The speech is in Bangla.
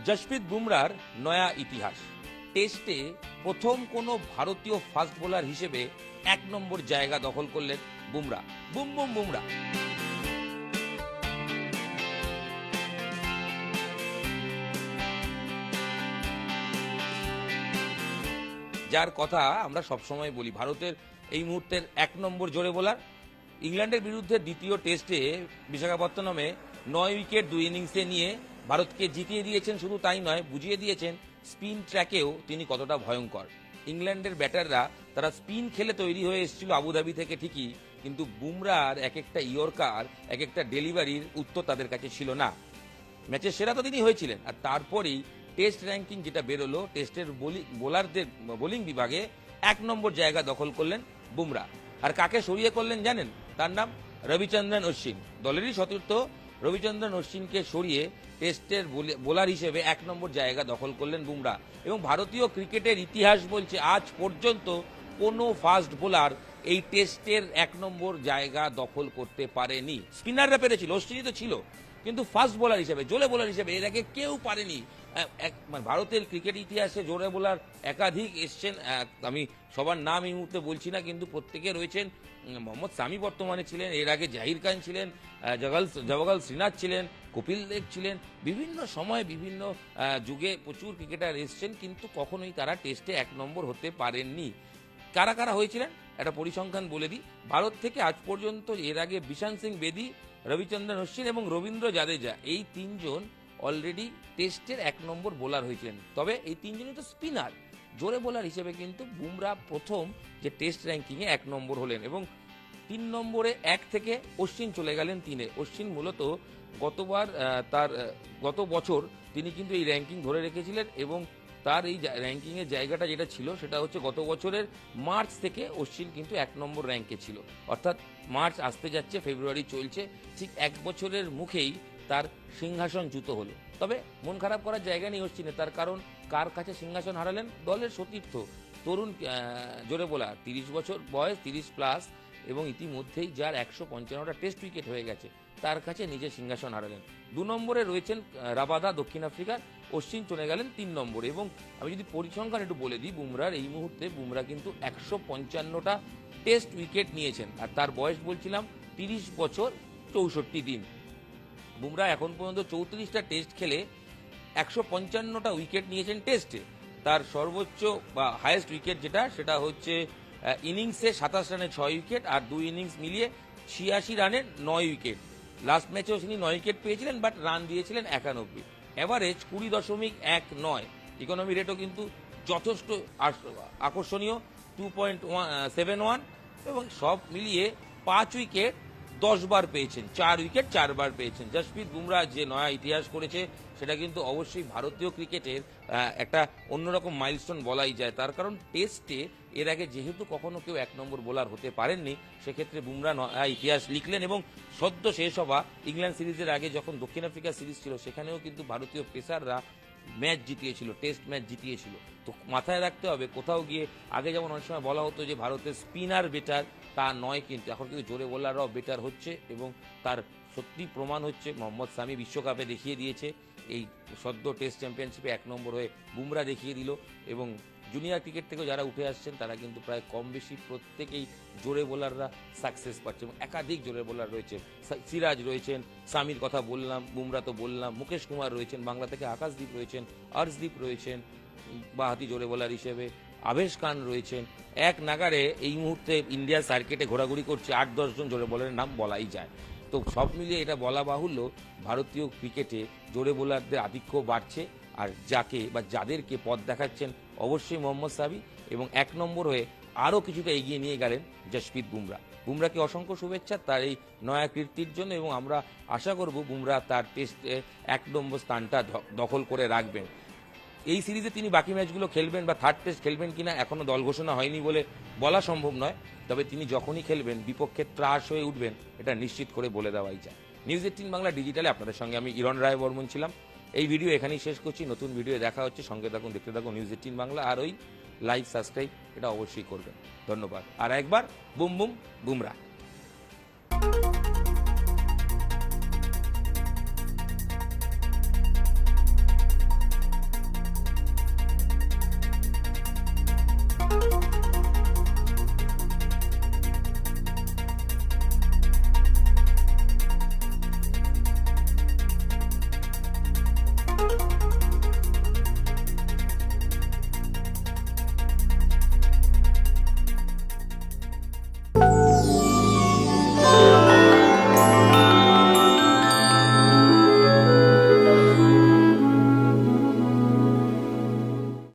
জশপ্রীত বুমরার নয়া ইতিহাস। টেস্টে প্রথম কোনো ভারতীয় ফাস্ট বোলার হিসেবে 1 নম্বর জায়গা দখল করলেন বুমরা। Boom boom Bumrah. যার কথা আমরা সবসময় বলি, ভারতের এই মুহূর্তের 1 নম্বর জোরে বোলার। ইংল্যান্ডের বিরুদ্ধে দ্বিতীয় টেস্টে বিশাখাপত্তনমে 9 উইকেট 2 ইনিংসে নিয়ে ভারতকে জিতিয়ে দিয়েছেন। শুধু তাই নয়, বুঝিয়ে দিয়েছেন স্পিন ট্র্যাকেও তিনি কতটা ভয়ঙ্কর। ইংল্যান্ডের ব্যাটাররা তারা স্পিন খেলে তৈরি হয়ে এসেছিল আবুধাবি থেকে ঠিকই, কিন্তু বুমরার এক একটা ইয়র্কার, এক একটা ডেলিভারির উত্তর তাদের কাছে ছিল না। ম্যাচের সেরা তো তিনি হয়েছিলেন, আর তারপরেই টেস্ট র্যাঙ্কিং যেটা বেরোলো, টেস্টের বোলারদের বোলিং বিভাগে 1 নম্বর জায়গা দখল করলেন বুমরা। আর কাকে সরিয়ে করলেন জানেন? তার নাম রবিচন্দ্রন অশ্বিন। দলেরই সতীর্থ রবিচন্দ্রন অশ্বিনকে সরিয়ে টেস্টের বোলার হিসেবে 1 নম্বর জায়গা দখল করলেন বুমরা। এবং ভারতীয় ক্রিকেটের ইতিহাস বলছে আজ পর্যন্ত কোনো ফাস্ট বোলার এই টেস্টের 1 নম্বর জায়গা দখল করতে পারেনি। স্পিনাররা পেরেছিল, অশ্বিনই তো ছিল, কিন্তু ফাস্ট বোলার হিসেবে, জোরে বোলার হিসেবে এর আগে কেউ পারেনি। ভারতের ক্রিকেট ইতিহাসে জোরে বোলার একাধিক এসছেন, আমি সবার নাম এই মুহূর্তে বলছি না, কিন্তু প্রত্যেকে রয়েছেন। মোহাম্মদ সামি বর্তমানে ছিলেন, এর আগে জাহির খান ছিলেন, জওয়াগল শ্রীনাথ ছিলেন, কপিল দেব ছিলেন। বিভিন্ন সময় বিভিন্ন যুগে প্রচুর ক্রিকেটার এসছেন, কিন্তু কখনোই তারা টেস্টে 1 নম্বর হতে পারেননি। কারা কারা হয়েছিলেন একটা পরিসংখ্যান বলে দিই। ভারত থেকে আজ পর্যন্ত এর আগে বিশান সিং বেদি, রবিচন্দ্রন অশ্বিন এবং রবীন্দ্র জাদেজা, এই 3 জন অলরেডি টেস্টের 1 নম্বর বোলার হয়েছিলেন। তবে এই 3 জনই তো স্পিনার। জোরে বোলার হিসেবে কিন্তু বুমরা প্রথম যে টেস্ট র্যাঙ্কিংয়ে 1 নম্বর হলেন, এবং 3 নম্বরে 1 থেকে অশ্বিন চলে গেলেন 3-এ। অশ্বিন মূলত গত বছর তিনি কিন্তু এই র্যাঙ্কিং ধরে রেখেছিলেন, এবং তার এই র্যাঙ্কিংয়ের জায়গাটা যেটা ছিল সেটা হচ্ছে গত বছরের মার্চ থেকে অশ্বিন কিন্তু 1 নম্বর র্যাঙ্কে ছিল। অর্থাৎ মার্চ আসতে যাচ্ছে, ফেব্রুয়ারি চলছে, ঠিক 1 বছরের মুখেই তার সিংহাসন চ্যুত হলো। তবে মন খারাপ করার জায়গা নেই অশ্বিনের, তার কারণ কার কাছে সিংহাসন হারালেন? দলের সতীর্থ তরুণ জোরে বোলার, 30 বছর বয়স, 30+, এবং ইতিমধ্যেই যার 155টা টেস্ট উইকেট হয়ে গেছে, তার কাছে নিজের সিংহাসন হারালেন। 2 নম্বরে রয়েছেন রাবাদা দক্ষিণ আফ্রিকার। অশ্বিন চলে গেলেন 3 নম্বরে। এবং আমি যদি পরিসংখ্যান একটু বলে দিই, বুমরার এই মুহূর্তে বুমরা কিন্তু 155টা টেস্ট উইকেট নিয়েছেন, আর তার বয়স বলছিলাম 30 বছর 64 দিন। বুমরা এখন পর্যন্ত 34টা টেস্ট খেলে 155টা উইকেট নিয়েছেন টেস্টে। তার সর্বোচ্চ বা হাইয়েস্ট উইকেট সেটা হচ্ছে ইনিংসে 27 রানে 6 উইকেট, আর 2 ইনিংস মিলিয়ে 86 রানে 9 উইকেট। লাস্ট ম্যাচেও তিনি 9 উইকেট পেয়েছিলেন, বাট রান দিয়েছিলেন 91। এভারেজ 20.19। ইকোনমি রেটও কিন্তু যথেষ্ট আকর্ষণীয়, 2.71, এবং সব মিলিয়ে 5 উইকেট 10 বার পেয়েছেন, 4 উইকেট 4 বার পেয়েছেন। জশপ্রীত বুমরা যে নয়া ইতিহাস করেছে সেটা কিন্তু অবশ্যই ভারতীয় ক্রিকেটের একটা অন্যরকম মাইলস্টোন বলাই যায়। তার কারণ টেস্টে এর আগে যেহেতু কখনো কেউ 1 নম্বর বোলার হতে পারেননি, সেক্ষেত্রে বুমরা ইতিহাস লিখলেন। এবং সদ্য শেষ হওয়া ইংল্যান্ড সিরিজের আগে যখন দক্ষিণ আফ্রিকা সিরিজ ছিল, সেখানেও কিন্তু ভারতীয় পেসাররা ম্যাচ জিতিয়েছিল, টেস্ট ম্যাচ জিতিয়েছিল। তো মাথায় রাখতে হবে, কোথাও গিয়ে আগে যেমন অনেক সময় বলা হতো যে ভারতের স্পিনার বেটার, তা নয়, কিন্তু এখন কিন্তু জোরে বোলাররাও বেটার হচ্ছে, এবং তার সত্যি প্রমাণ হচ্ছে। মোহাম্মদ সামি বিশ্বকাপে দেখিয়ে দিয়েছে, এই সদ্য টেস্ট চ্যাম্পিয়নশিপে 1 নম্বর হয়ে বুমরা দেখিয়ে দিল। এবং জুনিয়র ক্রিকেট থেকেও যারা উঠে আসছেন তারা কিন্তু প্রায় কম বেশি প্রত্যেকেই জোরে বোলাররা সাকসেস পাচ্ছে, এবং একাধিক জোরে বোলার রয়েছে। সিরাজ রয়েছেন, সামির কথা বললাম, বুমরা তো বললাম, মুকেশ কুমার রয়েছেন, বাংলা থেকে আকাশদীপ রয়েছেন, অর্শদীপ রয়েছেন বাহাতি জোরে বোলার হিসেবে, আবেশ খান রয়েছেন। এক নাগারে এই মুহূর্তে ইন্ডিয়া সার্কিটে ঘোরাঘুরি করছে 8-10 জন জোরে বোলারের নাম বলাই যায়। তো সব মিলিয়ে এটা বলা বাহুল্য, ভারতীয় ক্রিকেটে জোরে বোলারদের আধিক্য বাড়ছে, আর যাকে বা যাদেরকে পথ দেখাচ্ছেন অবশ্যই মোহাম্মদ সামি, এবং 1 নম্বর হয়ে আরও কিছুটা এগিয়ে নিয়ে গেলেন জশপ্রীত বুমরা। বুমরাকে অসংখ্য শুভেচ্ছা তার এই নয়া কীর্তির জন্য, এবং আমরা আশা করব বুমরা তার টেস্টে 1 নম্বর স্থানটা দখল করে রাখবেন। এই সিরিজে তিনি বাকি ম্যাচগুলো খেলবেন বা থার্ড টেস্ট খেলবেন কিনা এখনো দল ঘোষণা হয়নি বলে বলা সম্ভব নয়, তবে তিনি যখনই খেলবেন বিপক্ষে ত্রাস হয়ে উঠবেন, এটা নিশ্চিত করে বলে দেওয়াই যায়। নিউজ 18 বাংলা ডিজিটালে আপনাদের সঙ্গে আমি ইরণ রায় বর্মন ছিলাম। এই ভিডিও এখানেই শেষ করছি, নতুন ভিডিও দেখা হচ্ছে। সঙ্গে থাকুন, দেখতে থাকুন নিউজ 18 বাংলা, আর ওই লাইক সাবস্ক্রাইব এটা অবশ্যই করবেন। ধন্যবাদ। আর একবার বুম বুম বুমরা।